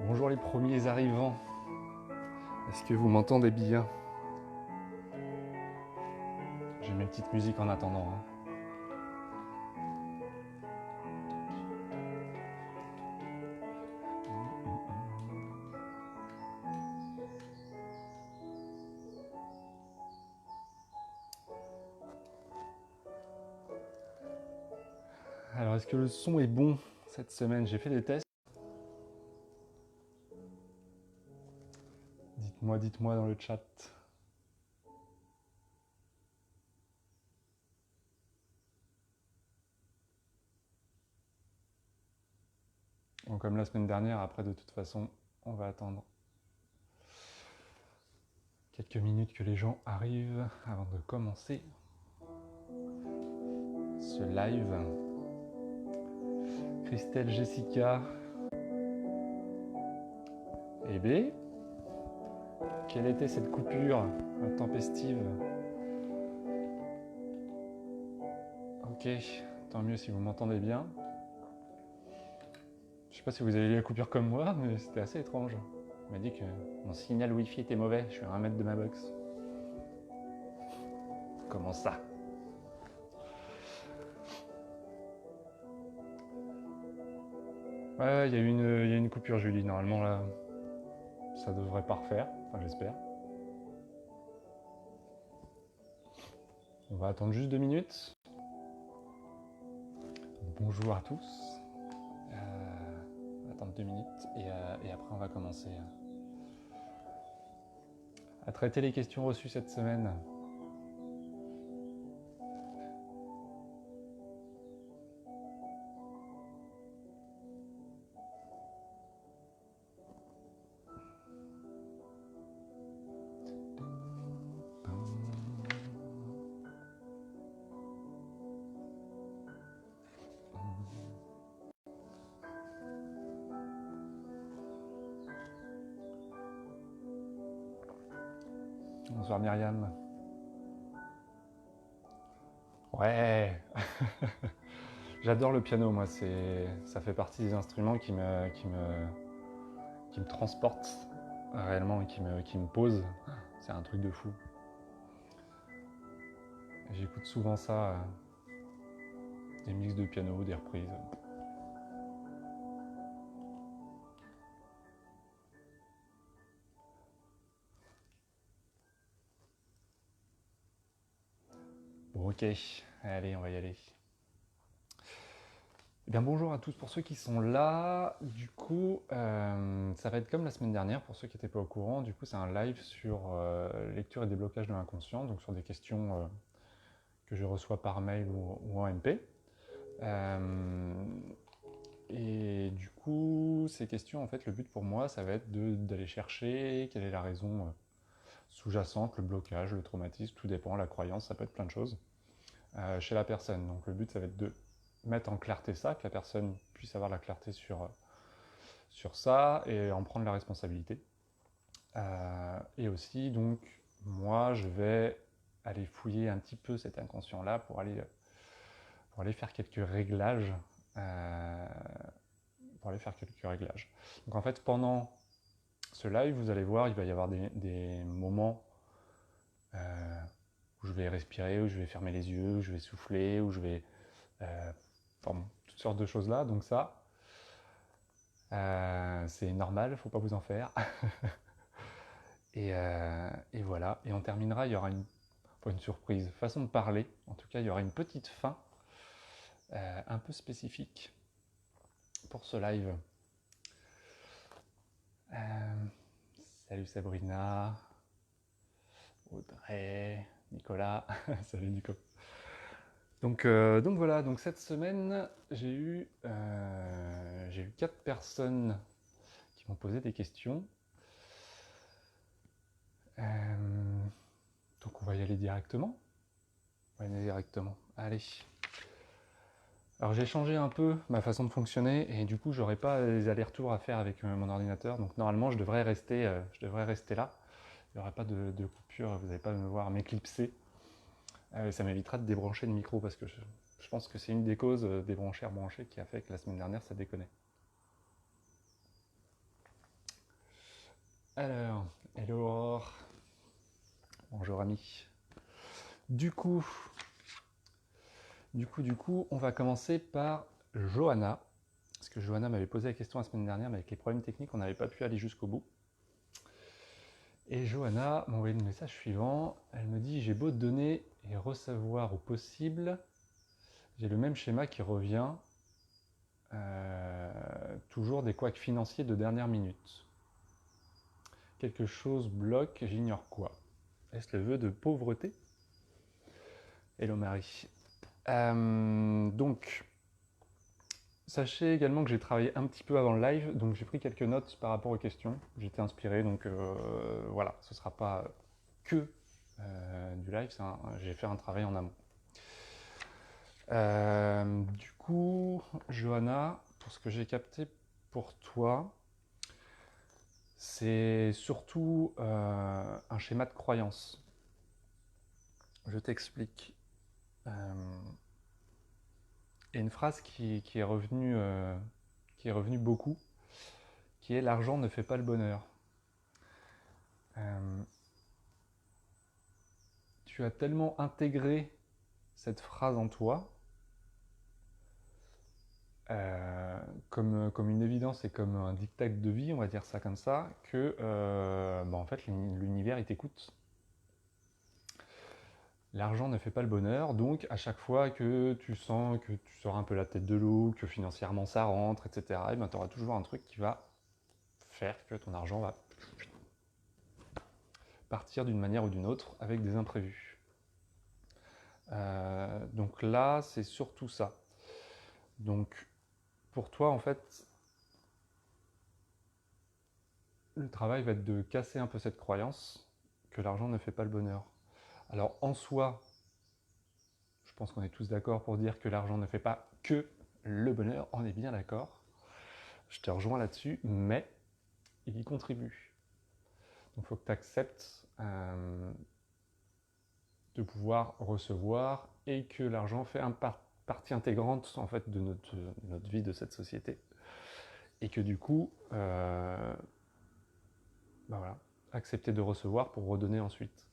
Bonjour les premiers arrivants. Est-ce que vous m'entendez bien? J'ai mes petites musiques en attendant. Alors, est-ce que le son est bon cette semaine? J'ai fait des tests. Dites-moi dans le chat. Bon, comme la semaine dernière, après de toute façon, on va attendre quelques minutes que les gens arrivent avant de commencer ce live. Christelle, Jessica. Eh bien, quelle était cette coupure intempestive? Ok, tant mieux si vous m'entendez bien. Je sais pas si vous avez eu la coupure comme moi, mais c'était assez étrange. On m'a dit que mon signal Wi-Fi était mauvais, je suis à 1 mètre de ma box. Comment ça? Ouais, il y a une coupure, Julie. Normalement, là, ça devrait pas refaire. Enfin, j'espère. On va attendre juste 2 minutes. Bonjour à tous. On va attendre 2 minutes et après, on va commencer à traiter les questions reçues cette semaine. Bonsoir Myriam. Ouais. J'adore le piano, moi. Ça fait partie des instruments qui me transportent réellement et qui me posent. C'est un truc de fou. J'écoute souvent ça, des mix de piano, des reprises. Bon, ok, allez, on va y aller. Eh bien, bonjour à tous pour ceux qui sont là. Du coup, ça va être comme la semaine dernière pour ceux qui n'étaient pas au courant. Du coup, c'est un live sur lecture et déblocage de l'inconscient, donc sur des questions que je reçois par mail ou en MP. Et du coup, ces questions, en fait, le but pour moi, ça va être d'aller chercher quelle est la raison sous-jacente, le blocage, le traumatisme, tout dépend, la croyance, ça peut être plein de choses, chez la personne. Donc le but, ça va être de mettre en clarté ça, que la personne puisse avoir la clarté sur ça et en prendre la responsabilité. Et aussi, donc, moi, je vais aller fouiller un petit peu cet inconscient-là pour aller faire quelques réglages. Donc en fait, pendant ce live, vous allez voir, il va y avoir des moments où je vais respirer, où je vais fermer les yeux, où je vais souffler, où je vais... enfin, toutes sortes de choses là. Donc ça, c'est normal, il ne faut pas vous en faire. et voilà. Et on terminera, il y aura une surprise, façon de parler. En tout cas, il y aura une petite fin un peu spécifique pour ce live. Salut Sabrina, Audrey, Nicolas. Salut Nico. Donc voilà, donc cette semaine, j'ai eu 4 personnes qui m'ont posé des questions. Donc on va y aller directement. Allez. Alors j'ai changé un peu ma façon de fonctionner et du coup j'aurai pas les allers-retours à faire avec mon ordinateur. Donc normalement je devrais rester là. Il n'y aura pas de coupure, vous n'allez pas me voir m'éclipser. Ça m'évitera de débrancher le micro parce que je pense que c'est une des causes débrancher, rebrancher qui a fait que la semaine dernière ça déconnait. Alors, hello Aurore. Bonjour ami. Du coup, on va commencer par Johanna. Parce que Johanna m'avait posé la question la semaine dernière, mais avec les problèmes techniques, on n'avait pas pu aller jusqu'au bout. Et Johanna m'a envoyé le message suivant. Elle me dit: j'ai beau donner et recevoir au possible, j'ai le même schéma qui revient. Toujours des couacs financiers de dernière minute. Quelque chose bloque, j'ignore quoi. Est-ce le vœu de pauvreté? Hello Marie. Donc, sachez également que j'ai travaillé un petit peu avant le live, donc j'ai pris quelques notes par rapport aux questions. J'étais inspiré, donc voilà, ce ne sera pas que du live, j'ai fait un travail en amont. Du coup, Johanna, pour ce que j'ai capté pour toi, c'est surtout un schéma de croyance. Je t'explique. Il y a une phrase qui est revenue beaucoup, qui est: l'argent ne fait pas le bonheur. Tu as tellement intégré cette phrase en toi, comme une évidence et comme un diktat de vie, on va dire ça comme ça, que en fait l'univers il t'écoute. L'argent ne fait pas le bonheur, donc à chaque fois que tu sens que tu sors un peu la tête de l'eau, que financièrement ça rentre, etc., tu auras toujours un truc qui va faire que ton argent va partir d'une manière ou d'une autre avec des imprévus. Donc là, c'est surtout ça. Donc pour toi, en fait, le travail va être de casser un peu cette croyance que l'argent ne fait pas le bonheur. Alors en soi, je pense qu'on est tous d'accord pour dire que l'argent ne fait pas que le bonheur, on est bien d'accord. Je te rejoins là-dessus, mais il y contribue. Donc il faut que tu acceptes de pouvoir recevoir et que l'argent fait partie intégrante en fait de notre vie, de cette société. Et que du coup, voilà, accepter de recevoir pour redonner ensuite.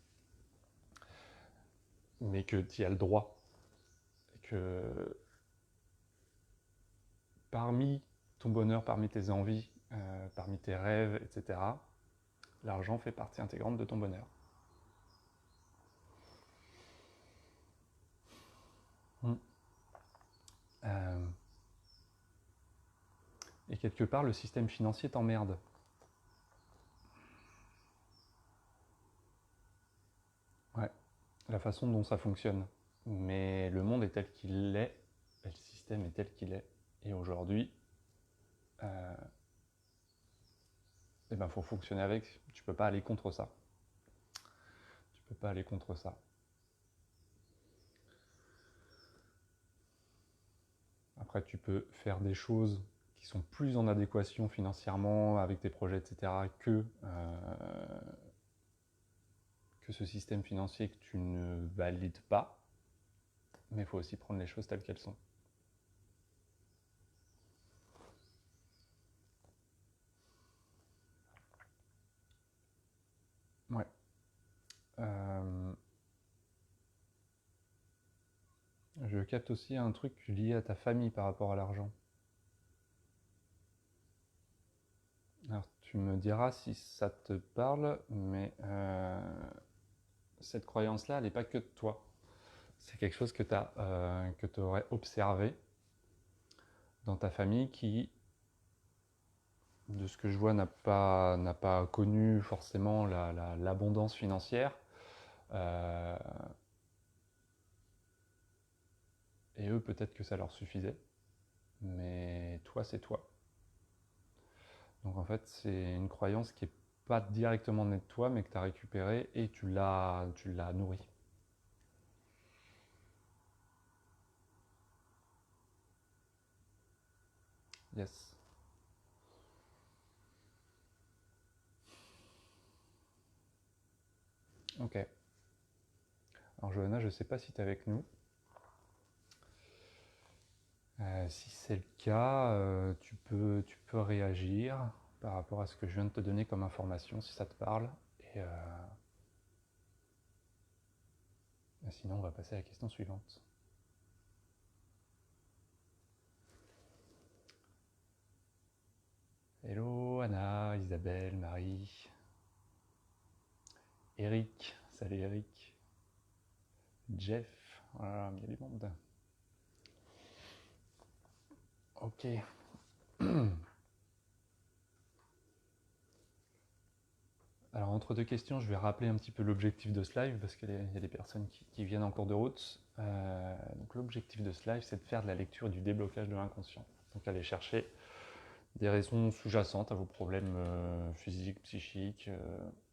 Mais que tu y as le droit. Et que parmi ton bonheur, parmi tes envies, parmi tes rêves, etc., l'argent fait partie intégrante de ton bonheur. Et quelque part, le système financier t'emmerde. Ouais, la façon dont ça fonctionne. Mais le monde est tel qu'il est, et le système est tel qu'il est. Et aujourd'hui, faut fonctionner avec. Tu peux pas aller contre ça. Tu peux pas aller contre ça. Après, tu peux faire des choses qui sont plus en adéquation financièrement avec tes projets, etc., que ce système financier que tu ne valides pas. Mais il faut aussi prendre les choses telles qu'elles sont. Ouais. Je capte aussi un truc lié à ta famille par rapport à l'argent. Alors tu me diras si ça te parle, mais cette croyance-là, elle n'est pas que de toi. C'est quelque chose que tu aurais observé dans ta famille qui, de ce que je vois, n'a pas connu forcément l'abondance financière. Euh, et eux, peut-être que ça leur suffisait. Mais toi, c'est toi. Donc en fait, c'est une croyance qui n'est pas directement née de toi, mais que tu as récupérée et tu l'as nourrie. Yes. Ok. Alors Johanna, je ne sais pas si tu es avec nous. Si c'est le cas, tu peux réagir par rapport à ce que je viens de te donner comme information, si ça te parle. Et sinon, on va passer à la question suivante. Hello Anna, Isabelle, Marie, Eric, salut Eric, Jeff, voilà, il y a du monde. Ok. Alors entre deux questions, je vais rappeler un petit peu l'objectif de ce live parce qu'il y a des personnes qui viennent en cours de route. Donc l'objectif de ce live, c'est de faire de la lecture du déblocage de l'inconscient. Donc aller chercher des raisons sous-jacentes à vos problèmes physiques, psychiques,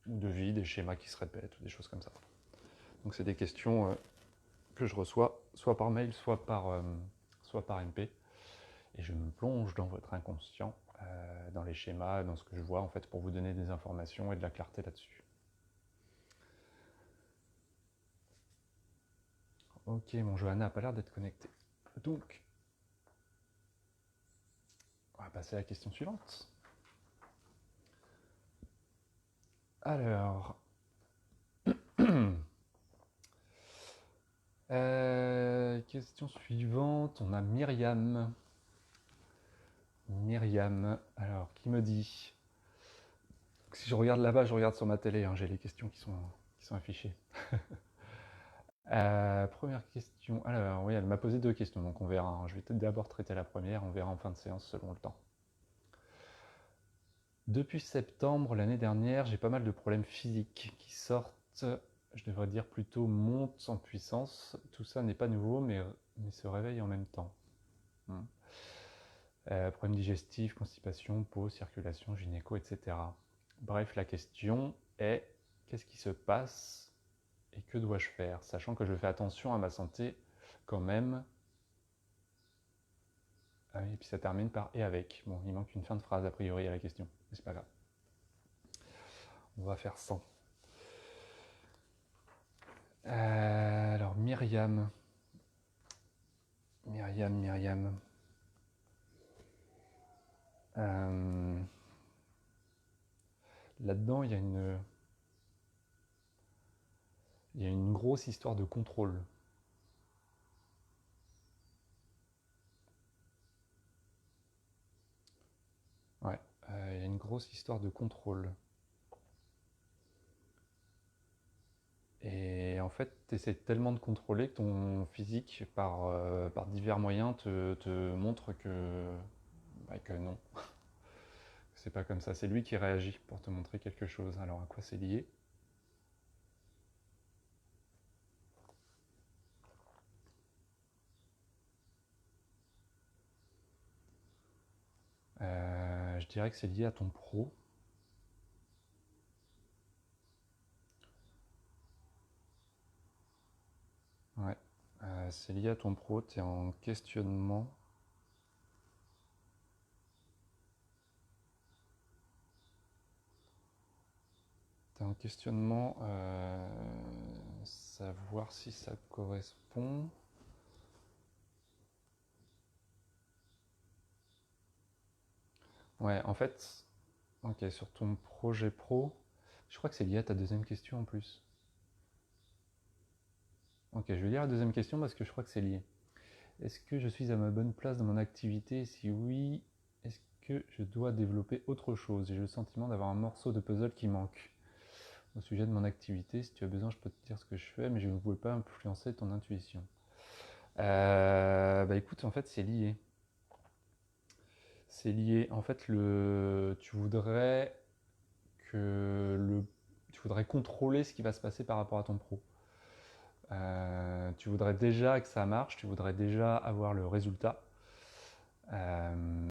ou de vie, des schémas qui se répètent, ou des choses comme ça. Donc c'est des questions que je reçois soit par mail, soit par MP. Et je me plonge dans votre inconscient, dans les schémas, dans ce que je vois, en fait, pour vous donner des informations et de la clarté là-dessus. Ok, mon Johanna n'a pas l'air d'être connecté. Donc, on va passer à la question suivante. Alors, question suivante, on a Myriam. Myriam, alors, qui me dit... Si je regarde là-bas, je regarde sur ma télé, hein, j'ai les questions qui sont affichées. Première question, alors oui, elle m'a posé deux questions, donc on verra. Hein. Je vais peut-être d'abord traiter la première, on verra en fin de séance selon le temps. Depuis septembre l'année dernière, j'ai pas mal de problèmes physiques qui sortent, je devrais dire plutôt montent en puissance. Tout ça n'est pas nouveau, mais se réveille en même temps. Problèmes digestifs, constipation, peau, circulation, gynéco, etc. Bref, la question est, qu'est-ce qui se passe et que dois-je faire, sachant que je fais attention à ma santé quand même. Ah oui, et puis ça termine par « et avec ». Bon, il manque une fin de phrase a priori à la question, mais c'est pas grave. On va faire sans. Alors Myriam. Là-dedans, il y a une grosse histoire de contrôle. Ouais, il y a une grosse histoire de contrôle. Et en fait, tu essaies tellement de contrôler que ton physique, par divers moyens, te montre que non. C'est pas comme ça, c'est lui qui réagit pour te montrer quelque chose. Alors à quoi c'est lié? Je dirais que c'est lié à ton pro. Ouais, c'est lié à ton pro, tu es en questionnement. T'es en questionnement, savoir si ça correspond. Ouais, en fait, ok, sur ton projet pro, je crois que c'est lié à ta deuxième question en plus. Ok, je vais lire la deuxième question parce que je crois que c'est lié. Est-ce que je suis à ma bonne place dans mon activité? Si oui, est-ce que je dois développer autre chose? J'ai le sentiment d'avoir un morceau de puzzle qui manque. Au sujet de mon activité, si tu as besoin, je peux te dire ce que je fais, mais je ne pouvais pas influencer ton intuition. Bah écoute, en fait, c'est lié. C'est lié. En fait, tu voudrais tu voudrais contrôler ce qui va se passer par rapport à ton pro. Tu voudrais déjà que ça marche, tu voudrais déjà avoir le résultat. Euh,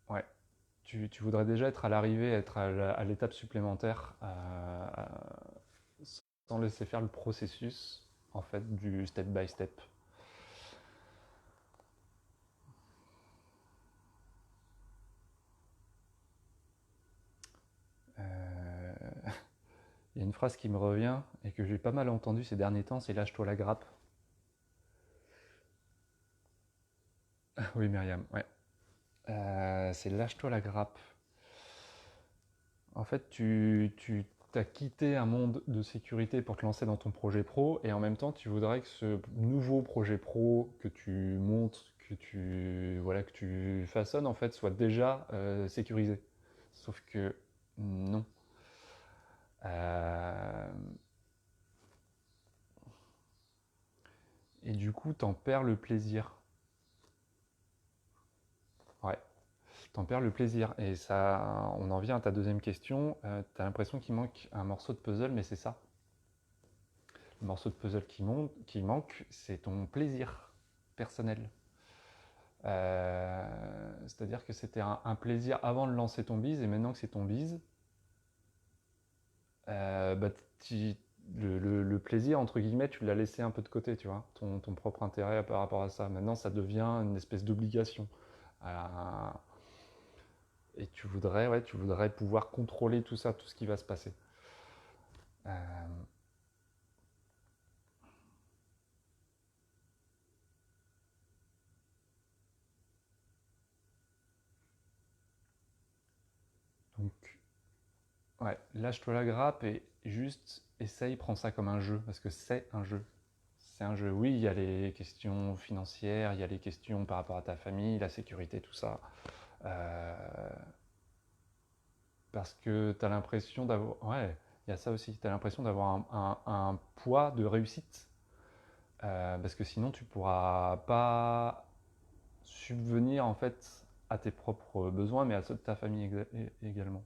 ouais, tu voudrais déjà être à l'arrivée, être à l'étape supplémentaire, sans laisser faire le processus en fait du step by step. Il y a une phrase qui me revient et que j'ai pas mal entendue ces derniers temps, c'est lâche-toi la grappe. Oui, Myriam, ouais. C'est lâche-toi la grappe. En fait, tu as quitté un monde de sécurité pour te lancer dans ton projet pro et en même temps, tu voudrais que ce nouveau projet pro que tu montes, voilà, que tu façonnes, en fait, soit déjà sécurisé. Sauf que non. Euh, et du coup, t'en perds le plaisir. Ouais, t'en perds le plaisir. Et ça, on en vient à ta deuxième question. T'as l'impression qu'il manque un morceau de puzzle, mais c'est ça. Le morceau de puzzle qui manque, c'est ton plaisir personnel. C'est-à-dire que c'était un plaisir avant de lancer ton bise, et maintenant que c'est ton bise, bah, le plaisir, entre guillemets, tu l'as laissé un peu de côté, tu vois, ton propre intérêt par rapport à ça. Maintenant, ça devient une espèce d'obligation. Euh, et tu voudrais pouvoir contrôler tout ça, tout ce qui va se passer. Euh, donc, ouais, lâche-toi la grappe et juste essaye, prends ça comme un jeu, parce que c'est un jeu. C'est un jeu, oui, il y a les questions financières, il y a les questions par rapport à ta famille, la sécurité, tout ça. Euh, parce que tu as l'impression d'avoir... Ouais, il y a ça aussi, tu as l'impression d'avoir un poids de réussite. Parce que sinon, tu pourras pas subvenir en fait à tes propres besoins, mais à ceux de ta famille également,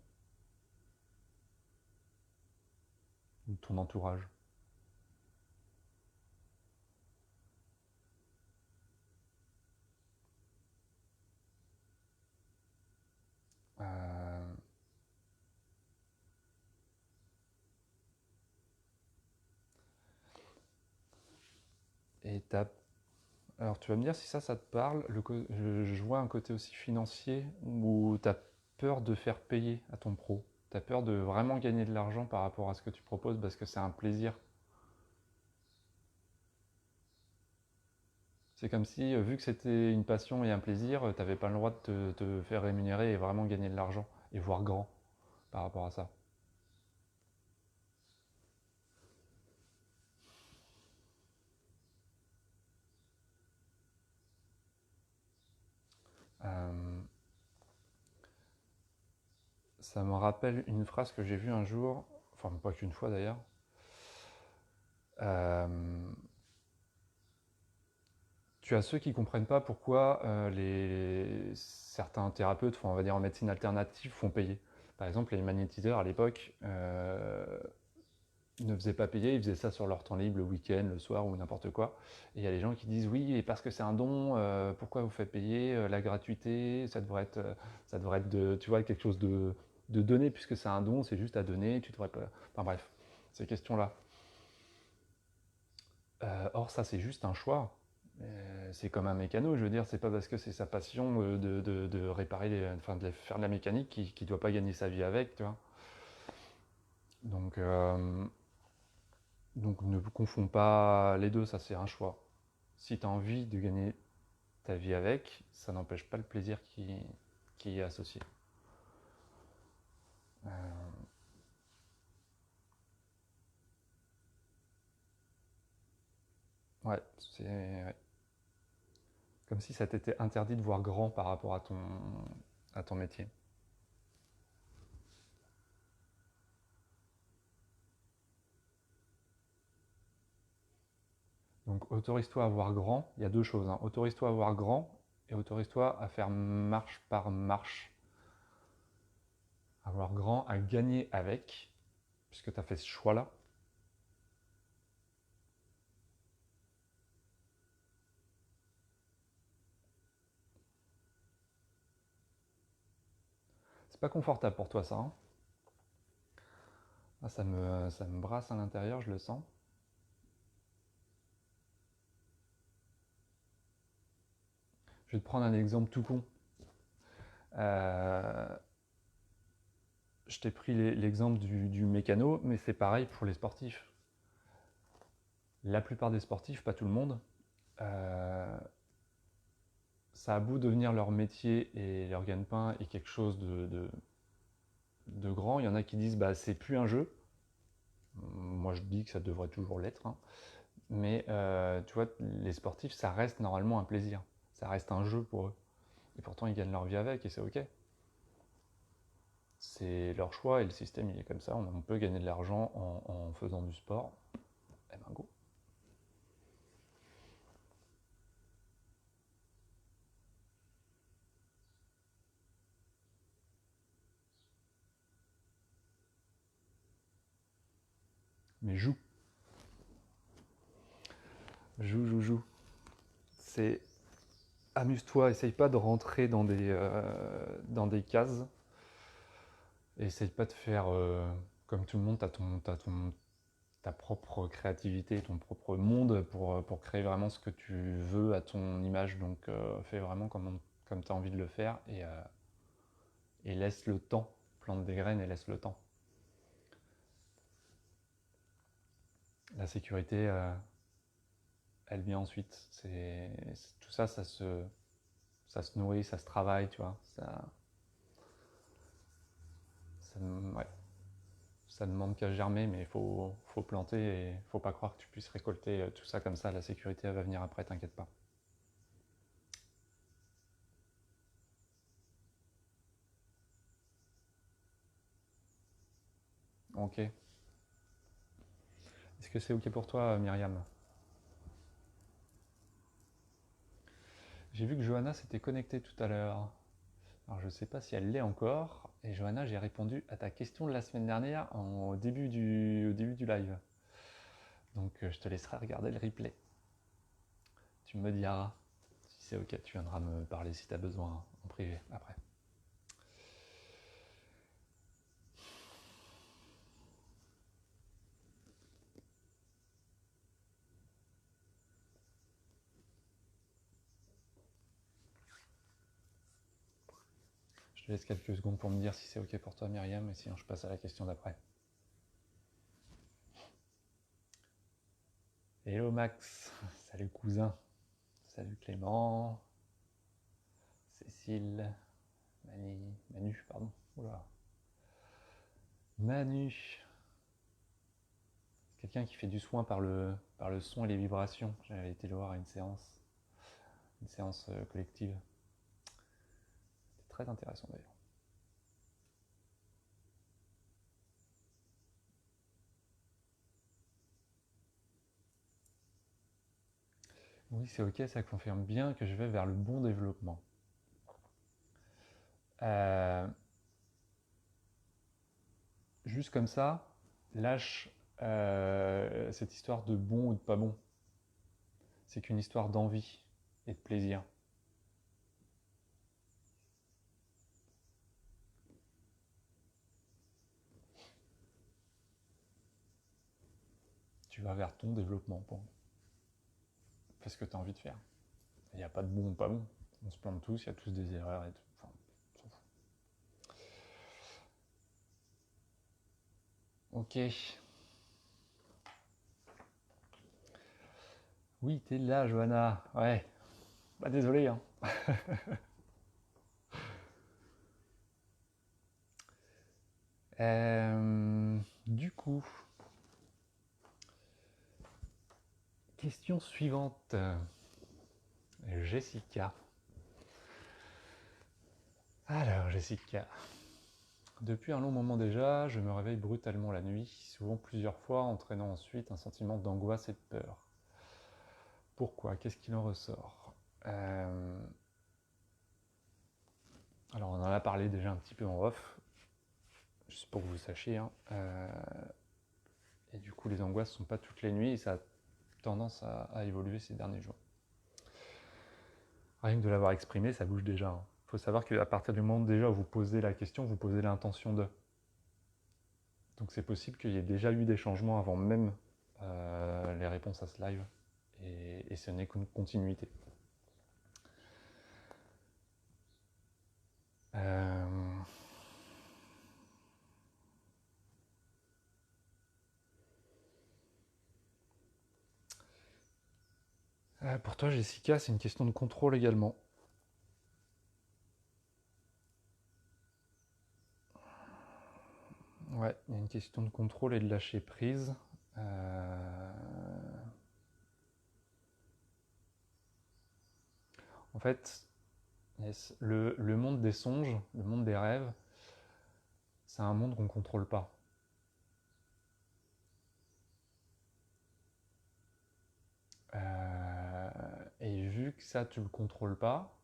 ou de ton entourage. Euh, et t'as Alors tu vas me dire si ça te parle. Je vois un côté aussi financier où tu as peur de faire payer à ton pro. Tu as peur de vraiment gagner de l'argent par rapport à ce que tu proposes parce que c'est un plaisir. C'est comme si, vu que c'était une passion et un plaisir, tu n'avais pas le droit de te faire rémunérer et vraiment gagner de l'argent et voir grand par rapport à ça. Euh, Ça me rappelle une phrase que j'ai vue un jour, enfin pas qu'une fois d'ailleurs. Euh, Tu as ceux qui ne comprennent pas pourquoi certains thérapeutes, enfin, on va dire en médecine alternative, font payer. Par exemple, les magnétiseurs à l'époque ne faisaient pas payer, ils faisaient ça sur leur temps libre, le week-end, le soir ou n'importe quoi. Et il y a des gens qui disent oui, et parce que c'est un don, pourquoi vous faites payer la gratuité, ça devrait être tu vois, quelque chose de donné, puisque c'est un don, c'est juste à donner, tu devrais pas. Enfin bref, ces questions-là. Or, ça, c'est juste un choix. C'est comme un mécano, je veux dire, c'est pas parce que c'est sa passion de réparer, enfin de faire de la mécanique qu'il doit pas gagner sa vie avec, tu vois. Donc, euh, donc ne confonds pas les deux, ça c'est un choix. Si tu as envie de gagner ta vie avec, ça n'empêche pas le plaisir qui y est associé. Euh, ouais, c'est ouais. Comme si ça t'était interdit de voir grand par rapport à ton métier. Donc autorise-toi à voir grand, il y a deux choses, hein. Autorise-toi à voir grand et autorise-toi à faire marche par marche. À voir grand, à gagner avec, puisque tu as fait ce choix-là. C'est pas confortable pour toi ça, hein. Ah, ça me brasse à l'intérieur, je le sens. Je vais te prendre un exemple tout con. Euh, je t'ai pris l'exemple du mécano, mais c'est pareil pour les sportifs. La plupart des sportifs, pas tout le monde, euh, ça a beau devenir leur métier et leur gagne-pain et quelque chose de grand, il y en a qui disent bah c'est plus un jeu. Moi je dis que ça devrait toujours l'être, hein. Mais tu vois, les sportifs, ça reste normalement un plaisir. Ça reste un jeu pour eux. Et pourtant, ils gagnent leur vie avec et c'est ok. C'est leur choix et le système, il est comme ça. On peut gagner de l'argent en faisant du sport. Eh ben go. Mais joue. Joue, joue, joue. C'est amuse-toi, essaye pas de rentrer dans des cases. Essaye pas de faire comme tout le monde, ta propre créativité, ton propre monde pour créer vraiment ce que tu veux à ton image. Donc fais vraiment comme tu as envie de le faire et laisse le temps. Plante des graines et laisse le temps. La sécurité, elle vient ensuite. Tout ça, ça se nourrit, ça se travaille, tu vois. Ouais, ça demande qu'à germer, mais faut planter et faut pas croire que tu puisses récolter tout ça comme ça. La sécurité, elle va venir après, t'inquiète pas. Ok. Est-ce que c'est ok pour toi, Myriam? J'ai vu que Johanna s'était connectée tout à l'heure. Alors je ne sais pas si elle l'est encore. Et Johanna, j'ai répondu à ta question de la semaine dernière au début du live. Donc je te laisserai regarder le replay. Tu me diras si c'est ok. Tu viendras me parler si tu as besoin en privé après. Je te laisse quelques secondes pour me dire si c'est ok pour toi, Myriam, et sinon je passe à la question d'après. Hello Max, salut cousin, salut Clément, Cécile, Manu, pardon. Oula. Manu, quelqu'un qui fait du soin par le son et les vibrations. J'avais été le voir à une séance collective. C'était très intéressant d'ailleurs. Oui, c'est ok, ça confirme bien que je vais vers le bon développement. Euh, Juste comme ça, lâche cette histoire de bon ou de pas bon. C'est qu'une histoire d'envie et de plaisir. Tu vas vers ton développement, point. Fais ce que tu as envie de faire. Il n'y a pas de bon ou pas bon. On se plante tous, il y a tous des erreurs et tout. Enfin, on s'en fout. Ok. Oui, t'es là, Johanna. Ouais. Bah désolé, hein. Du coup, question suivante. Jessica. Alors, Jessica. Depuis un long moment déjà, je me réveille brutalement la nuit, souvent plusieurs fois, entraînant ensuite un sentiment d'angoisse et de peur. Pourquoi? Qu'est-ce qu'il en ressort? Alors, on en a parlé déjà un petit peu en off, juste pour que vous sachiez, hein. Et du coup, les angoisses ne sont pas toutes les nuits et ça a tendance à évoluer ces derniers jours. Rien que de l'avoir exprimé, ça bouge déjà, hein. Il faut savoir qu'à partir du moment déjà où vous posez la question, vous posez l'intention de. Donc c'est possible qu'il y ait déjà eu des changements avant même les réponses à ce live. Et ce n'est qu'une continuité. Euh, pour toi, Jessica, c'est une question de contrôle également. il y a une question de contrôle et de lâcher prise. Euh, En fait, yes, le monde des songes, le monde des rêves, c'est un monde qu'on ne contrôle pas. Euh, et vu que ça, tu le contrôles pas,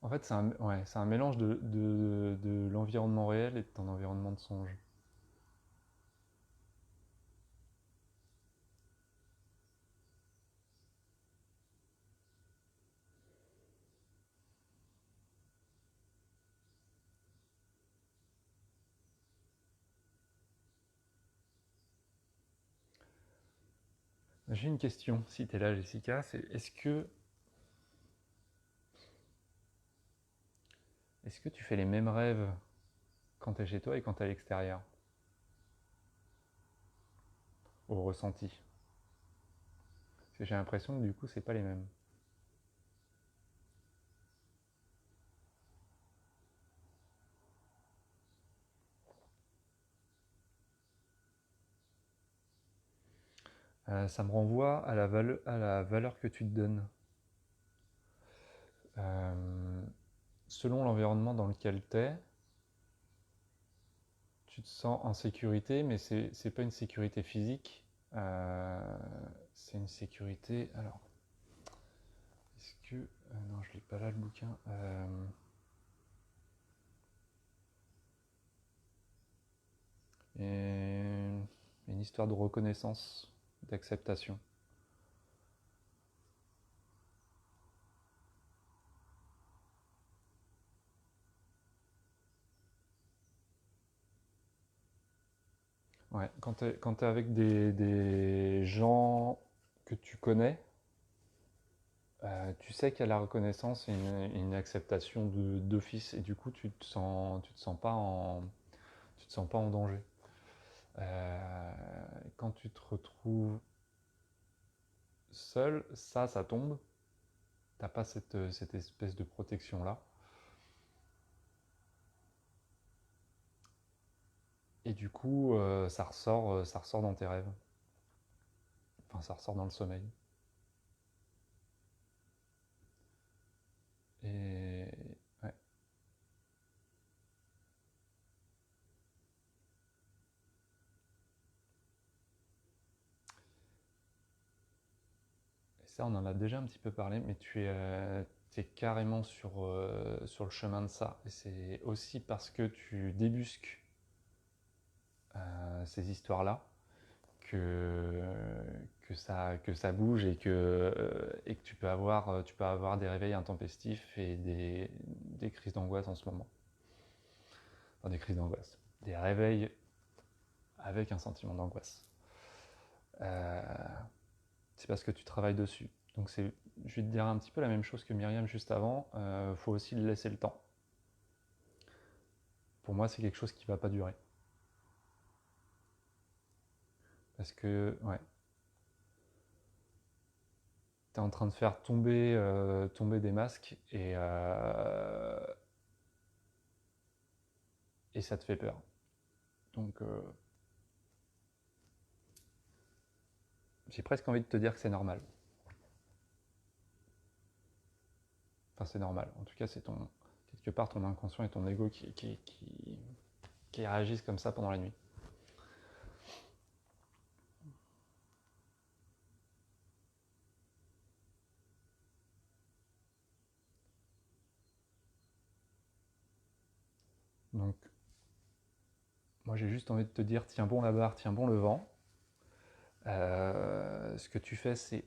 en fait, c'est un mélange de l'environnement réel et de ton environnement de songe. J'ai une question, si tu es là, Jessica, c'est est-ce que tu fais les mêmes rêves quand tu es chez toi et quand tu es à l'extérieur, au ressenti? Parce que j'ai l'impression que du coup, c'est pas les mêmes. Ça me renvoie à la valeur que tu te donnes. Euh, Selon l'environnement dans lequel tu es, tu te sens en sécurité, mais c'est pas une sécurité physique. Euh, c'est une sécurité. Alors, est-ce que. Non, je lis pas là le bouquin. Et une histoire de reconnaissance, d'acceptation. Ouais, quand t'es avec des gens que tu connais, tu sais qu'il y a la reconnaissance et une acceptation d'office, et du coup tu te sens pas en danger. Euh, Quand tu te retrouves seul, ça tombe. T'as pas cette espèce de protection là, et du coup ça ressort dans tes rêves. Enfin, ça ressort dans le sommeil. Et ouais. Et ça, on en a déjà un petit peu parlé, mais tu es carrément sur le chemin de ça. Et c'est aussi parce que tu débusques ces histoires-là que, que ça bouge, et que tu peux avoir des réveils intempestifs et des crises d'angoisse en ce moment. Enfin, des crises d'angoisse. Des réveils avec un sentiment d'angoisse. Euh, c'est parce que tu travailles dessus. Donc je vais te dire un petit peu la même chose que Myriam juste avant. Faut aussi lui laisser le temps. Pour moi, c'est quelque chose qui ne va pas durer. Parce que, ouais, tu es en train de faire tomber des masques, et ça te fait peur. Donc, j'ai presque envie de te dire que c'est normal. Enfin, c'est normal. En tout cas, c'est quelque part ton inconscient et ton ego qui réagissent comme ça pendant la nuit. Donc, moi, j'ai juste envie de te dire, tiens bon la barre, tiens bon le vent. Ce que tu fais, c'est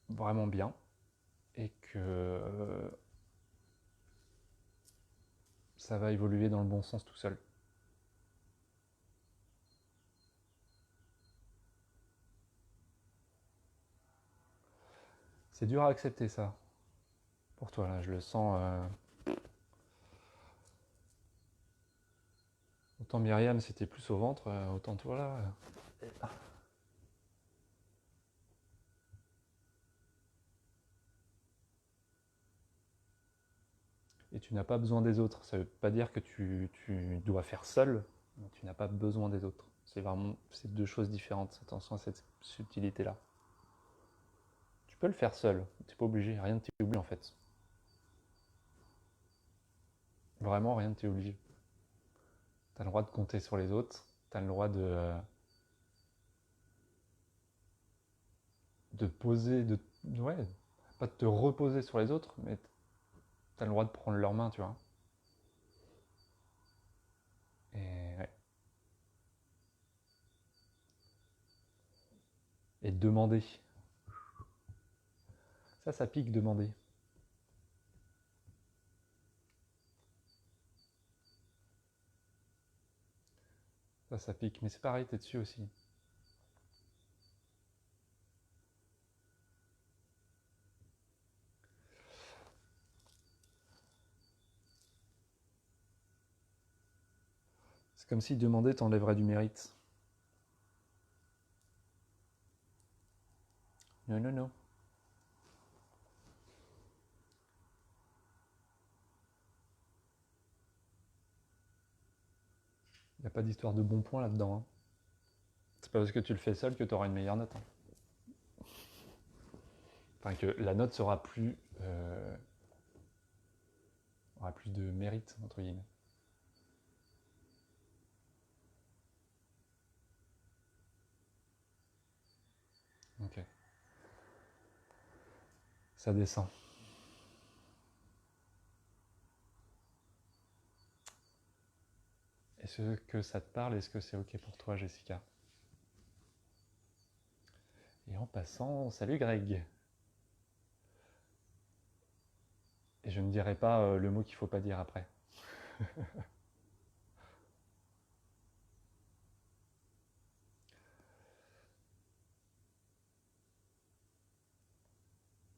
vraiment bien, et que ça va évoluer dans le bon sens tout seul. C'est dur à accepter ça, pour toi, là, je le sens. Autant Myriam, c'était plus au ventre, autant toi, là. Et tu n'as pas besoin des autres. Ça ne veut pas dire que tu dois faire seul, mais tu n'as pas besoin des autres. C'est deux choses différentes. Attention à cette subtilité-là. Tu peux le faire seul, tu n'es pas obligé, rien ne t'y oblige en fait. Vraiment, rien ne t'y oblige. Tu as le droit de compter sur les autres, tu as le droit de poser, ouais, pas de te reposer sur les autres, mais tu as le droit de prendre leurs mains, tu vois. Et ouais. Et demander. Ça pique demander. Ça pique. Mais c'est pareil, t'es dessus aussi. C'est comme si demander t'enlèverait du mérite. Non, non, non. Il n'y a pas d'histoire de bon point là-dedans. Hein. C'est pas parce que tu le fais seul que tu auras une meilleure note. Hein. Enfin, que la note aura plus de mérite, entre guillemets. Ok. Ça descend. Est-ce que ça te parle? Est-ce que c'est ok pour toi, Jessica? Et en passant, salut Greg. Et je ne dirai pas le mot qu'il ne faut pas dire après.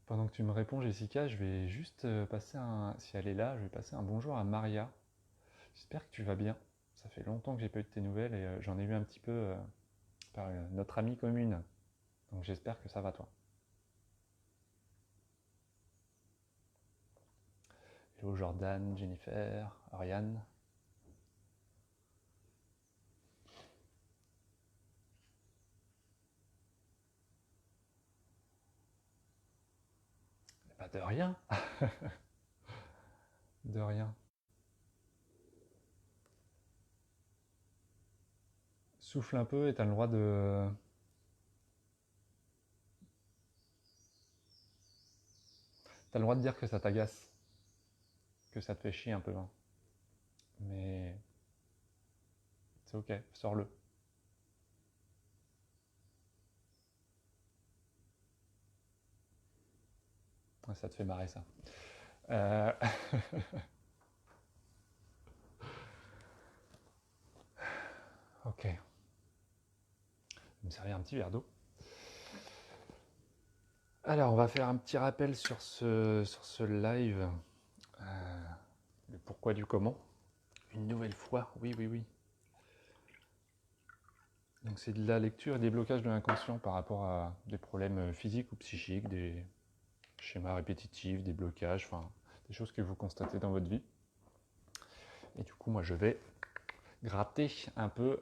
Pendant que tu me réponds, Jessica, je vais juste passer si elle est là, je vais passer un bonjour à Maria. J'espère que tu vas bien. Ça fait longtemps que j'ai pas eu de tes nouvelles et j'en ai eu un petit peu par notre amie commune. Donc j'espère que ça va toi. Hello Jordan, Jennifer, Ariane. Bah de rien. De rien. Souffle un peu et t'as le droit de. T'as le droit de dire que ça t'agace. Que ça te fait chier un peu. Hein. Mais c'est ok, sors-le. Ouais, ça te fait marrer ça. Euh... ok. Je vais me servir un petit verre d'eau. Alors, on va faire un petit rappel sur ce live. Le pourquoi du comment. Une nouvelle fois, oui, oui, oui. Donc c'est de la lecture et des blocages de l'inconscient par rapport à des problèmes physiques ou psychiques, des schémas répétitifs, des blocages, enfin des choses que vous constatez dans votre vie. Et du coup, moi, je vais gratter un peu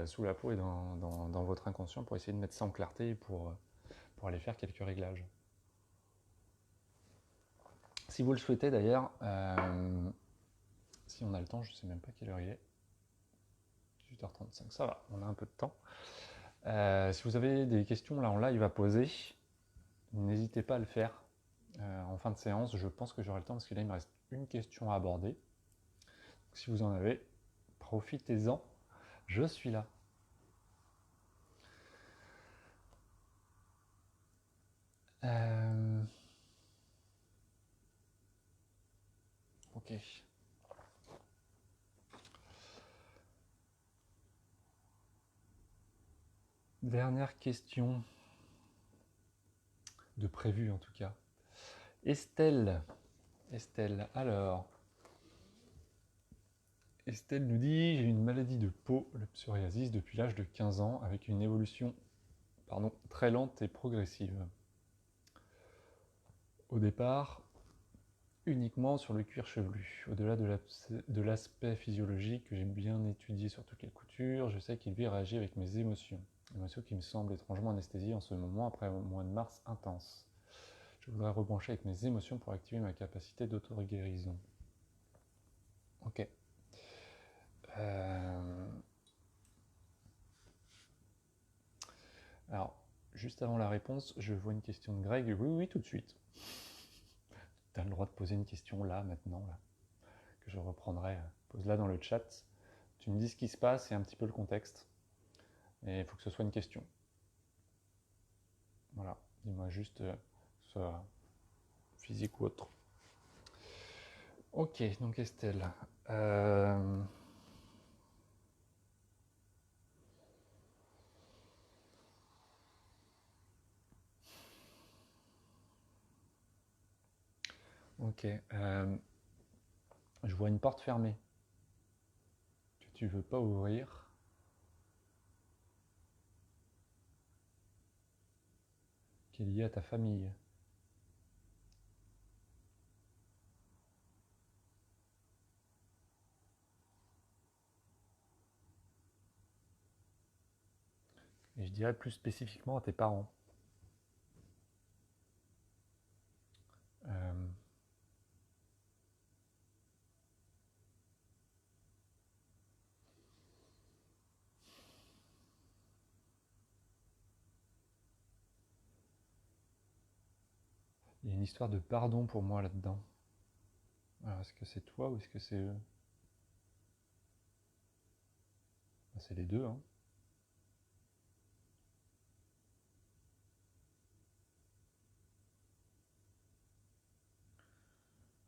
sous la peau et dans votre inconscient pour essayer de mettre ça en clarté et pour aller faire quelques réglages. Si vous le souhaitez d'ailleurs, si on a le temps, je ne sais même pas quelle heure il est. 18h35, ça va, on a un peu de temps. Si vous avez des questions là en live à poser, n'hésitez pas à le faire en fin de séance. Je pense que j'aurai le temps parce que là il me reste une question à aborder. Donc, si vous en avez, profitez-en. Je suis là. Ok. Dernière question de prévu en tout cas. Estelle, alors. Estelle nous dit: j'ai une maladie de peau, le psoriasis, depuis l'âge de 15 ans, avec une évolution très lente et progressive. Au départ, uniquement sur le cuir chevelu. Au-delà de l'aspect physiologique que j'ai bien étudié sur toutes les coutures, je sais qu'il lui réagit avec mes émotions. Émotions qui me semblent étrangement anesthésiées en ce moment après un mois de mars intense. Je voudrais rebrancher avec mes émotions pour activer ma capacité d'auto-guérison. Ok. Alors, juste avant la réponse, je vois une question de Greg. Oui, oui, tout de suite. Tu as le droit de poser une question là, maintenant, là, que je reprendrai. Pose-la dans le chat. Tu me dis ce qui se passe et un petit peu le contexte. Et il faut que ce soit une question. Voilà. Dis-moi juste, que ce soit physique ou autre. Ok, donc Estelle. Ok. Je vois une porte fermée que tu veux pas ouvrir, qui est liée à ta famille. Et je dirais plus spécifiquement à tes parents. Euh, Il y a une histoire de pardon pour moi là-dedans. Alors, est-ce que c'est toi ou est-ce que c'est eux? C'est les deux, hein.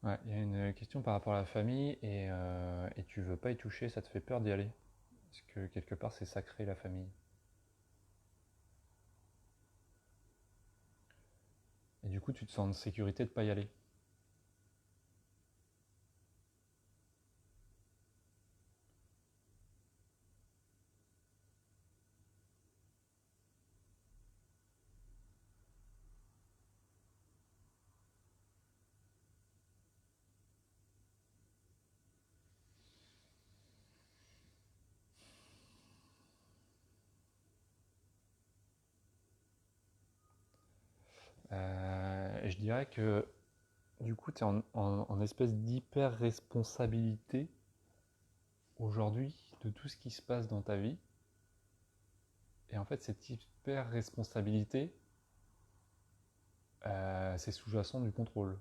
Ouais, il y a une question par rapport à la famille et tu veux pas y toucher, ça te fait peur d'y aller. Parce que quelque part c'est sacré la famille. Et du coup tu te sens en sécurité de pas y aller. Et je dirais que du coup tu es en espèce d'hyper responsabilité aujourd'hui de tout ce qui se passe dans ta vie. Et en fait cette hyper responsabilité, c'est sous-jacent du contrôle.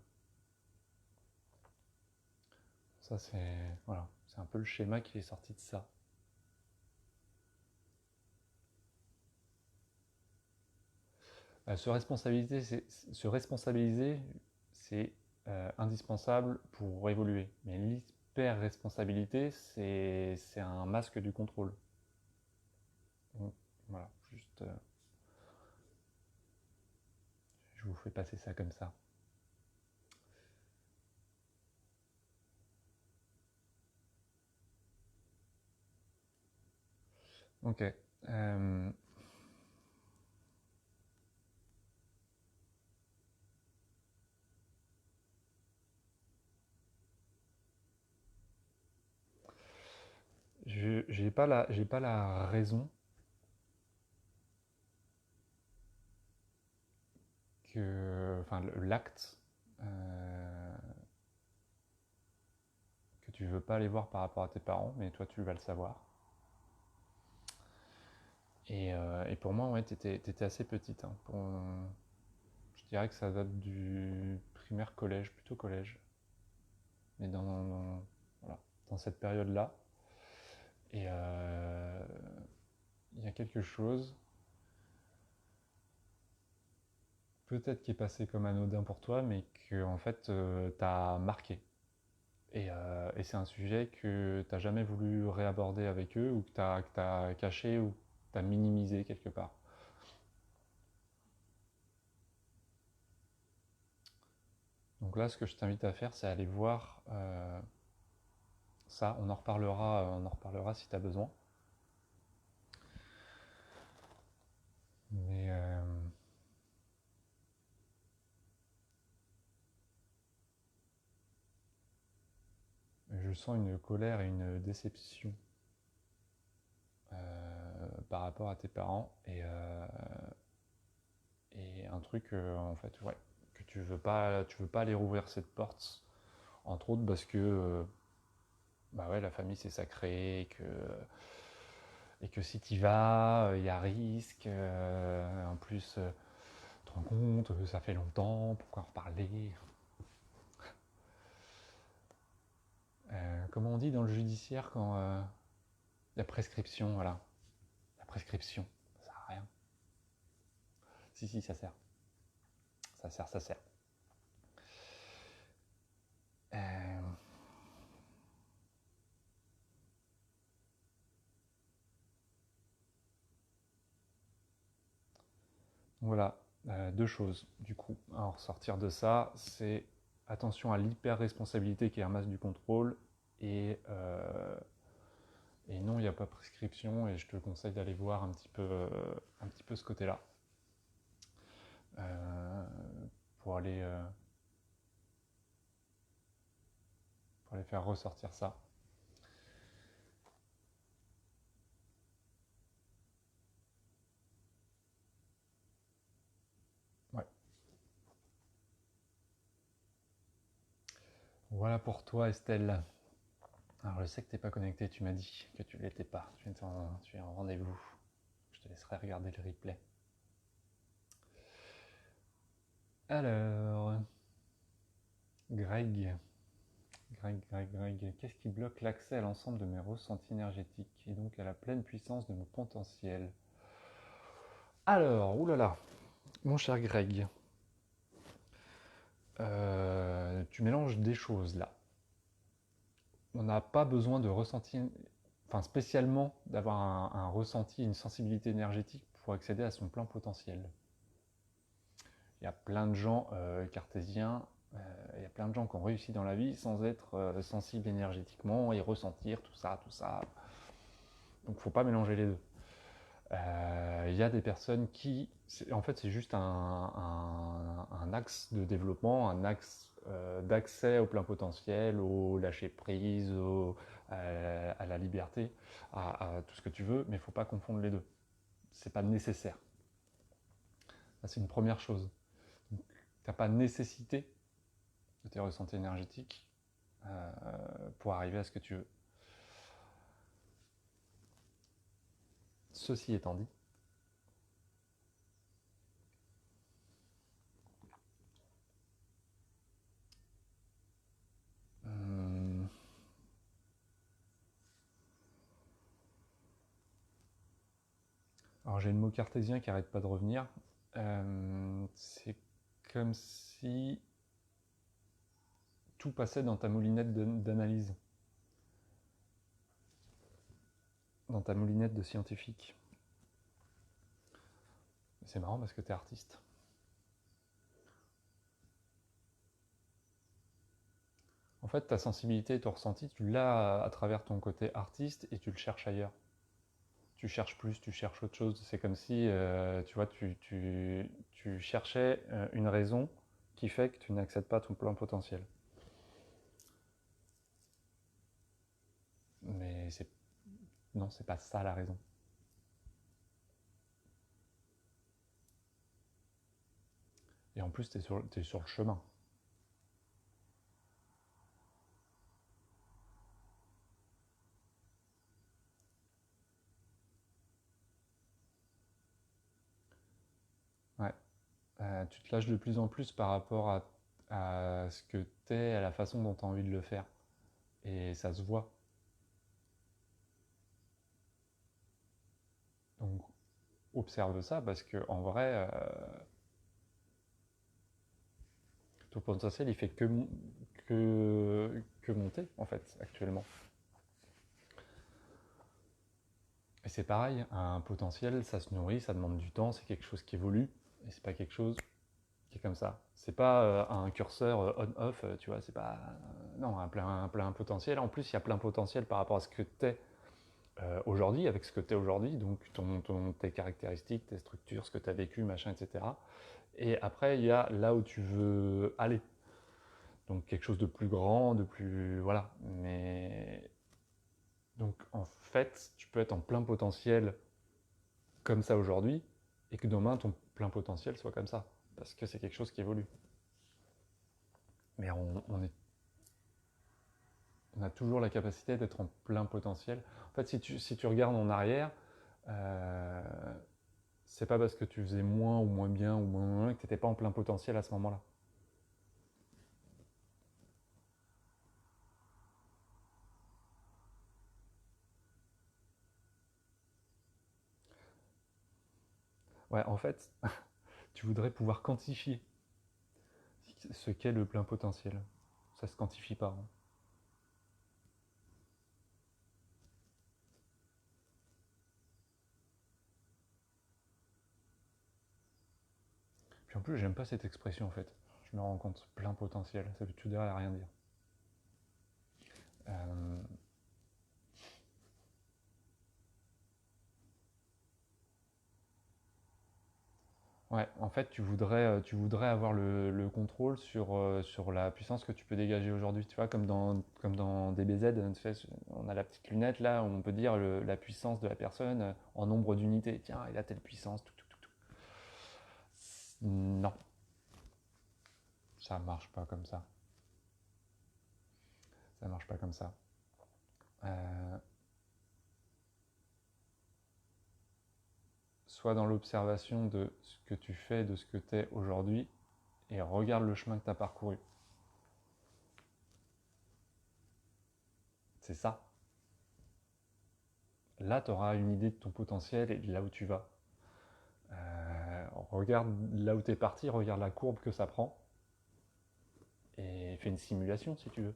Ça c'est voilà, c'est un peu le schéma qui est sorti de ça. Se responsabiliser, c'est indispensable pour évoluer. Mais l'hyper-responsabilité, c'est un masque du contrôle. Donc, voilà, juste, je vous fais passer ça comme ça. Ok. J'ai pas la raison enfin, l'acte que tu veux pas aller voir par rapport à tes parents, mais toi tu vas le savoir. Et pour moi, ouais, t'étais assez petite, hein, je dirais que ça date du primaire collège, plutôt collège. Mais voilà, dans cette période-là. Et il y a quelque chose, peut-être qui est passé comme anodin pour toi, mais que en fait t'as marqué. Et c'est un sujet que t'as jamais voulu réaborder avec eux ou que t'as caché ou que t'as minimisé quelque part. Donc là, ce que je t'invite à faire, c'est aller voir ça. On en reparlera si tu as besoin. Mais je sens une colère et une déception par rapport à tes parents et un truc en fait ouais que tu veux pas aller rouvrir cette porte entre autres parce que bah ouais la famille c'est sacré et que si tu y vas il y a risque en plus tu te rends compte ça fait longtemps pourquoi en reparler comment on dit dans le judiciaire quand la prescription voilà la prescription ça sert à rien si ça sert ça sert euh, Voilà, deux choses du coup à en ressortir de ça, c'est attention à l'hyper-responsabilité qui est un masque du contrôle et non, il n'y a pas prescription et je te conseille d'aller voir un petit peu ce côté-là euh, pour pour aller faire ressortir ça. Ouais. Voilà pour toi Estelle. Alors je sais que tu n'es pas connecté, tu m'as dit que tu ne l'étais pas, tu es en rendez-vous. Je te laisserai regarder le replay. Alors, Greg, qu'est-ce qui bloque l'accès à l'ensemble de mes ressentis énergétiques et donc à la pleine puissance de mon potentiel? Alors, oulala, mon cher Greg, tu mélanges des choses là. On n'a pas besoin de ressenti, enfin spécialement d'avoir un ressenti, une sensibilité énergétique pour accéder à son plein potentiel. Il y a plein de gens cartésiens, il y a plein de gens qui ont réussi dans la vie sans être sensibles énergétiquement et ressentir tout ça, tout ça. Donc il ne faut pas mélanger les deux. Il y a des personnes qui, en fait, c'est juste un axe de développement, un axe d'accès au plein potentiel, au lâcher prise, à la liberté, à tout ce que tu veux, mais il ne faut pas confondre les deux. C'est pas nécessaire. Ça, c'est une première chose. Tu n'as pas nécessité de tes ressentis énergétiques pour arriver à ce que tu veux. Ceci étant dit, hum, alors j'ai le mot cartésien qui arrête pas de revenir. C'est comme si tout passait dans ta moulinette d'analyse, dans ta moulinette de scientifique. C'est marrant parce que tu es artiste. En fait, ta sensibilité et ton ressenti, tu l'as à travers ton côté artiste et tu le cherches ailleurs. Tu cherches plus, tu cherches autre chose. C'est comme si, tu vois, tu cherchais une raison qui fait que tu n'accèdes pas à ton plein potentiel. Mais non, c'est pas ça la raison. Et en plus, tu es sur le chemin. Ouais. Tu te lâches de plus en plus par rapport à ce que tu es, à la façon dont tu as envie de le faire. Et ça se voit. Donc, observe ça parce que en vrai, ton potentiel, il fait que monter, en fait, actuellement. Et c'est pareil, un potentiel, ça se nourrit, ça demande du temps, c'est quelque chose qui évolue, et c'est pas quelque chose qui est comme ça. C'est pas un curseur on-off, tu vois, c'est pas. Non, un plein potentiel. En plus, il y a plein potentiel par rapport à ce que tu es aujourd'hui, avec ce que tu es aujourd'hui, donc tes caractéristiques, tes structures, ce que tu as vécu, machin, etc. Et après, il y a là où tu veux aller. Donc quelque chose de plus grand, de plus... Voilà. Mais... Donc en fait, tu peux être en plein potentiel comme ça aujourd'hui, et que demain, ton plein potentiel soit comme ça. Parce que c'est quelque chose qui évolue. Mais on a toujours la capacité d'être en plein potentiel. En fait, si tu regardes en arrière, euh, c'est pas parce que tu faisais moins ou moins bien ou moins que tu n'étais pas en plein potentiel à ce moment-là. Ouais, en fait, tu voudrais pouvoir quantifier ce qu'est le plein potentiel. Ça se quantifie pas, hein. Puis en plus, j'aime pas cette expression en fait. Je me rends compte, plein potentiel, ça veut tout dire et rien dire. Euh, Ouais, en fait, tu voudrais avoir le contrôle sur la puissance que tu peux dégager aujourd'hui. Tu vois, comme dans DBZ, tu sais, on a la petite lunette là où on peut dire la puissance de la personne en nombre d'unités. Tiens, il a telle puissance, tout, tout, tout, tout. Non, ça marche pas comme ça. Ça marche pas comme ça. Euh, Sois dans l'observation de ce que tu fais, de ce que tu es aujourd'hui, et regarde le chemin que tu as parcouru. C'est ça. Là, tu auras une idée de ton potentiel et de là où tu vas. Regarde là où tu es parti, regarde la courbe que ça prend et fais une simulation si tu veux.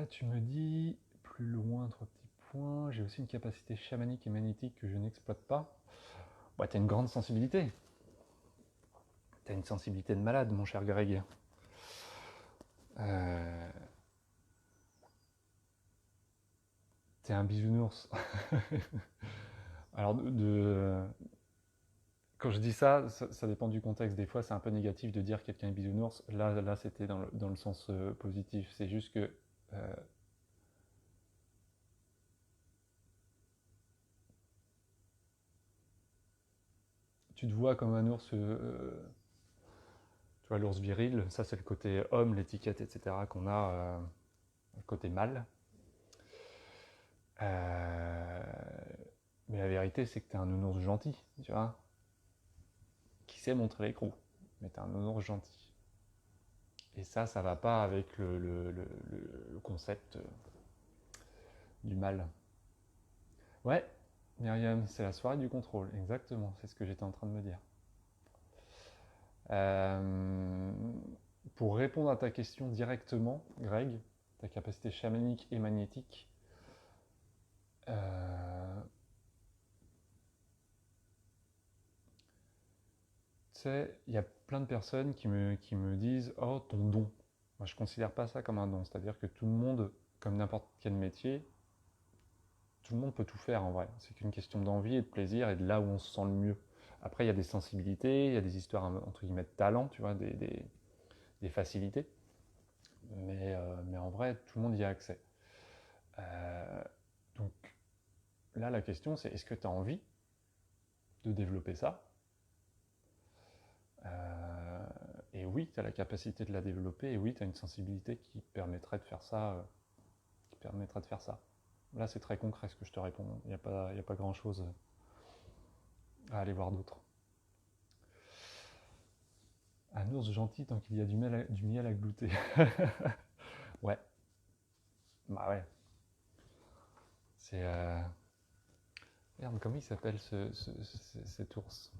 Tu me dis, plus loin, trois petits points, j'ai aussi une capacité chamanique et magnétique que je n'exploite pas. Ouais, t'as une grande sensibilité. T'as une sensibilité de malade, mon cher Greg. Euh, T'es un bisounours. Alors, quand je dis ça, ça dépend du contexte. Des fois, c'est un peu négatif de dire quelqu'un est bisounours. Là c'était dans le sens positif. C'est juste que tu te vois comme un ours, tu vois, l'ours viril. Ça, c'est le côté homme, l'étiquette, etc. qu'on a, le côté mâle. Euh, mais la vérité, c'est que tu es un nounours gentil, tu vois, qui sait montrer l'écrou. Mais tu es un nounours gentil. Et ça va pas avec le concept du mâle. Ouais, Myriam, c'est la soirée du contrôle, exactement, c'est ce que j'étais en train de me dire. Euh, pour répondre à ta question directement, Greg, ta capacité chamanique et magnétique, euh, tu sais, il y a plein de personnes qui me disent oh, ton don. Moi, je ne considère pas ça comme un don, c'est-à-dire que tout le monde, comme n'importe quel métier, tout le monde peut tout faire en vrai. C'est qu'une question d'envie et de plaisir et de là où on se sent le mieux. Après, il y a des sensibilités, il y a des histoires entre guillemets de talent, tu vois, des facilités. Mais en vrai, tout le monde y a accès. Euh, donc là, la question, c'est est-ce que tu as envie de développer ça? Euh, Et oui, tu as la capacité de la développer, et oui, tu as une sensibilité qui permettrait de faire ça. Qui permettrait de faire ça. Là, c'est très concret ce que je te réponds. Il y a pas grand-chose à aller voir d'autre. Un ours gentil tant qu'il y a du miel à glouter. Ouais, bah ouais. C'est. Merde, comment il s'appelle cet ours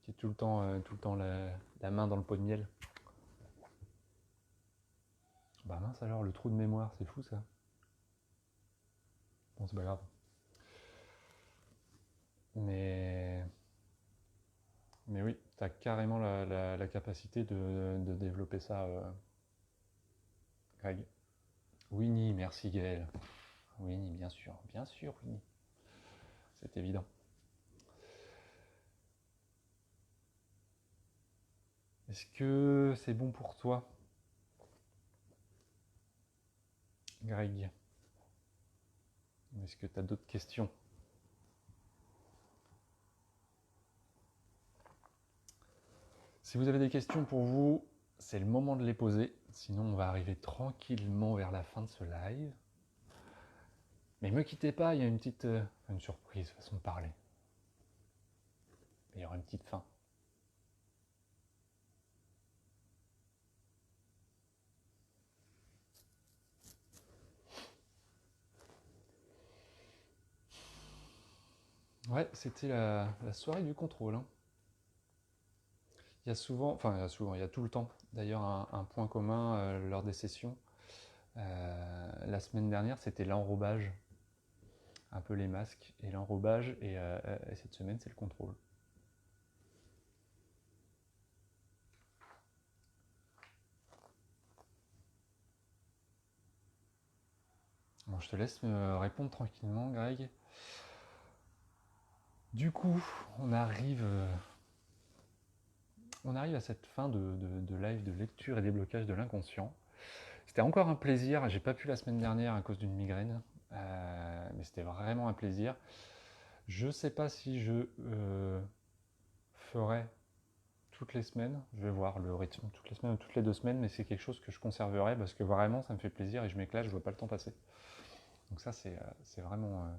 qui est tout le temps la main dans le pot de miel? Bah mince alors, le trou de mémoire, c'est fou ça. Bon, c'est pas grave. Mais, mais oui, t'as carrément la capacité de développer ça, Greg. Winnie, merci Gaël. Winnie, bien sûr, Winnie. c'est évident. Est-ce que c'est bon pour toi, Greg? Est-ce que tu as d'autres questions? Si vous avez des questions pour vous, c'est le moment de les poser. Sinon, on va arriver tranquillement vers la fin de ce live. Mais ne me quittez pas, il y a une surprise, façon de parler. Il y aura une petite fin. Ouais, c'était la soirée du contrôle. Hein. Il y a souvent, il y a tout le temps, d'ailleurs, un point commun lors des sessions. La semaine dernière, c'était l'enrobage, un peu les masques et l'enrobage, et cette semaine, c'est le contrôle. Bon, je te laisse me répondre tranquillement, Greg. Du coup, on arrive à cette fin de live de lecture et déblocage de l'inconscient. C'était encore un plaisir, j'ai pas pu la semaine dernière à cause d'une migraine, mais c'était vraiment un plaisir. Je sais pas si je ferai toutes les semaines, je vais voir le rythme, toutes les semaines ou toutes les 2 semaines, mais c'est quelque chose que je conserverai parce que vraiment ça me fait plaisir et je m'éclate, je vois pas le temps passer. Donc ça c'est vraiment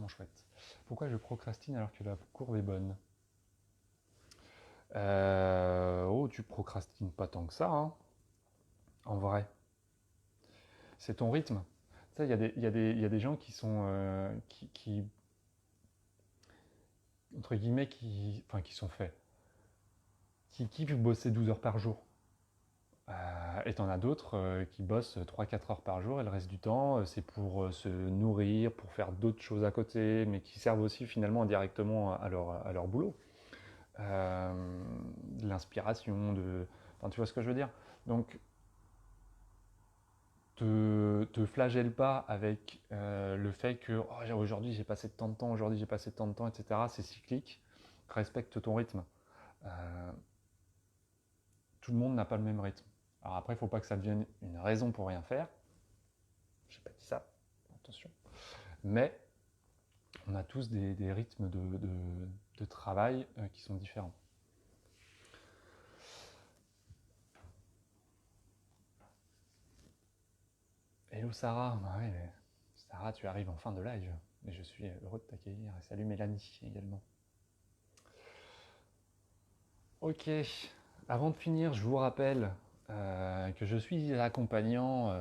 chouette. Pourquoi je procrastine alors que la courbe est bonne? Oh, tu procrastines pas tant que ça, hein, en vrai. C'est ton rythme. Il y a des gens qui sont, entre guillemets, qui sont faits, qui kiffent bosser 12 heures par jour. Et t'en as d'autres qui bossent 3-4 heures par jour et le reste du temps, c'est pour se nourrir, pour faire d'autres choses à côté, mais qui servent aussi finalement indirectement à leur boulot. De l'inspiration, enfin, tu vois ce que je veux dire. Donc, te flagelle pas avec le fait que oh, aujourd'hui j'ai passé tant de temps, aujourd'hui j'ai passé tant de temps, etc. C'est cyclique. Respecte ton rythme. Tout le monde n'a pas le même rythme. Alors après, il ne faut pas que ça devienne une raison pour rien faire. Je n'ai pas dit ça, attention. Mais on a tous des rythmes de travail qui sont différents. Hello Sarah, bah ouais, Sarah, tu arrives en fin de live. Et je suis heureux de t'accueillir. Et salut Mélanie également. Ok, avant de finir, je vous rappelle que je suis accompagnant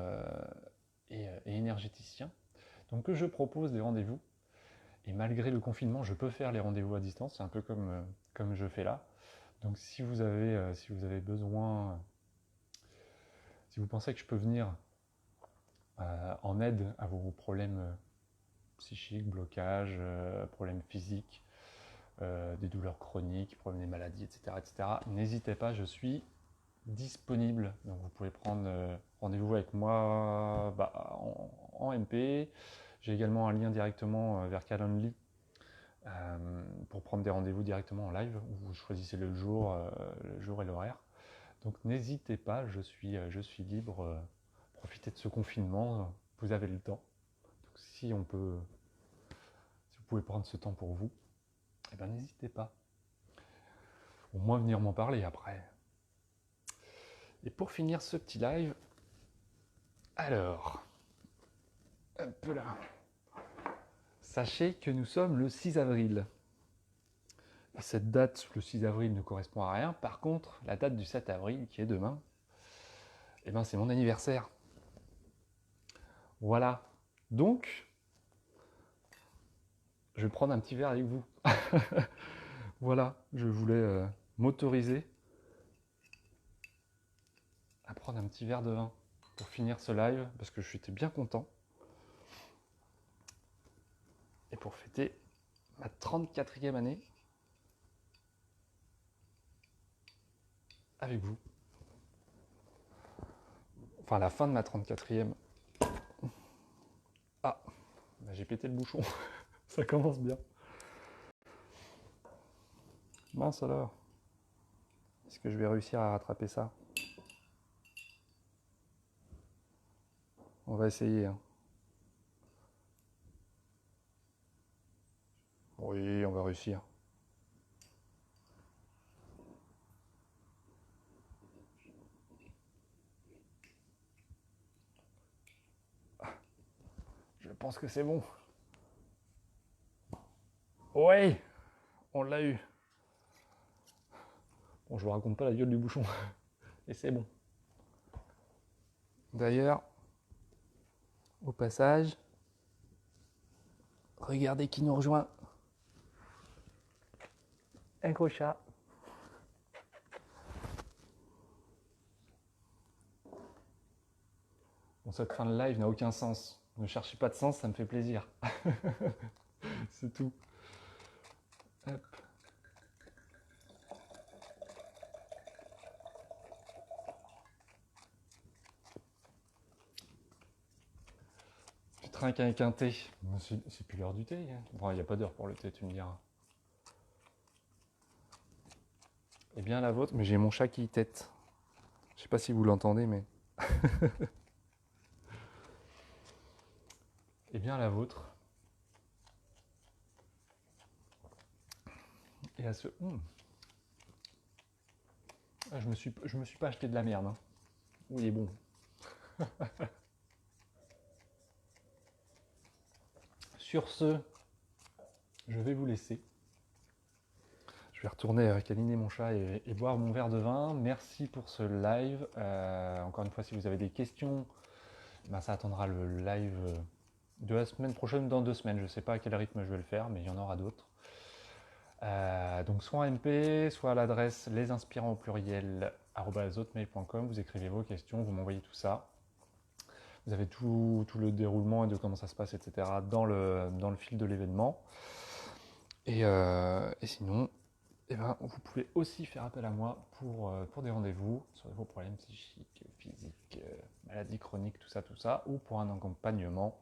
et énergéticien. Donc que je propose des rendez-vous. Et malgré le confinement, je peux faire les rendez-vous à distance. C'est un peu comme je fais là. Donc si vous avez besoin, si vous pensez que je peux venir en aide à vos problèmes psychiques, blocages, problèmes physiques, des douleurs chroniques, problèmes des maladies, etc., n'hésitez pas, je suis disponible. Donc vous pouvez prendre rendez-vous avec moi en MP. J'ai également un lien directement vers Calendly pour prendre des rendez-vous directement en live où vous choisissez le jour et l'horaire. Donc n'hésitez pas, je suis libre. Profitez de ce confinement, vous avez le temps. Donc si vous pouvez prendre ce temps pour vous, eh ben n'hésitez pas. Au moins venir m'en parler après. Et pour finir ce petit live, alors, un peu là. Sachez que nous sommes le 6 avril. Et cette date, le 6 avril, ne correspond à rien. Par contre, la date du 7 avril, qui est demain, eh ben c'est mon anniversaire. Voilà. Donc, je vais prendre un petit verre avec vous. Voilà, je voulais m'autoriser à prendre un petit verre de vin pour finir ce live, parce que je suis bien content. Et pour fêter ma 34e année avec vous. Enfin, la fin de ma 34e. Ah, bah, j'ai pété le bouchon. Ça commence bien. Mince alors. Est-ce que je vais réussir à rattraper ça? On va essayer, hein. Oui, on va réussir. Je pense que c'est bon. Ouais, on l'a eu. Bon, je vous raconte pas la gueule du bouchon. Et c'est bon. D'ailleurs, au passage, regardez qui nous rejoint. Un gros chat. Bon, cette fin de live n'a aucun sens. Ne cherchez pas de sens, ça me fait plaisir. C'est tout. Hop. Tu trinques avec un thé. C'est plus l'heure du thé. Hein. Bon, il n'y a pas d'heure pour le thé, tu me diras. Eh bien, la vôtre, mais j'ai mon chat qui tète. Je sais pas si vous l'entendez, mais. Eh bien, la vôtre. Et à ce. Ah, je me suis pas acheté de la merde. Hein. Oui, il est bon. Sur ce, je vais vous laisser. Je vais retourner câliner mon chat et boire mon verre de vin. Merci pour ce live. Encore une fois, si vous avez des questions, ben ça attendra le live de la semaine prochaine, dans 2 semaines. Je ne sais pas à quel rythme je vais le faire, mais il y en aura d'autres. Donc soit en MP, soit à l'adresse lesinspirants au pluriel @hotmail.com. Vous écrivez vos questions, vous m'envoyez tout ça. Vous avez tout le déroulement et de comment ça se passe, etc. dans le fil de l'événement. Et sinon, eh ben, vous pouvez aussi faire appel à moi pour des rendez-vous sur vos problèmes psychiques, physiques, maladies chroniques, tout ça, ou pour un accompagnement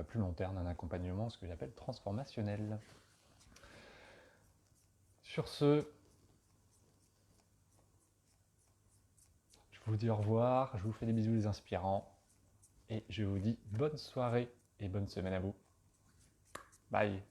plus long terme, un accompagnement, ce que j'appelle transformationnel. Sur ce, je vous dis au revoir, je vous fais des bisous les inspirants, et je vous dis bonne soirée et bonne semaine à vous. Bye.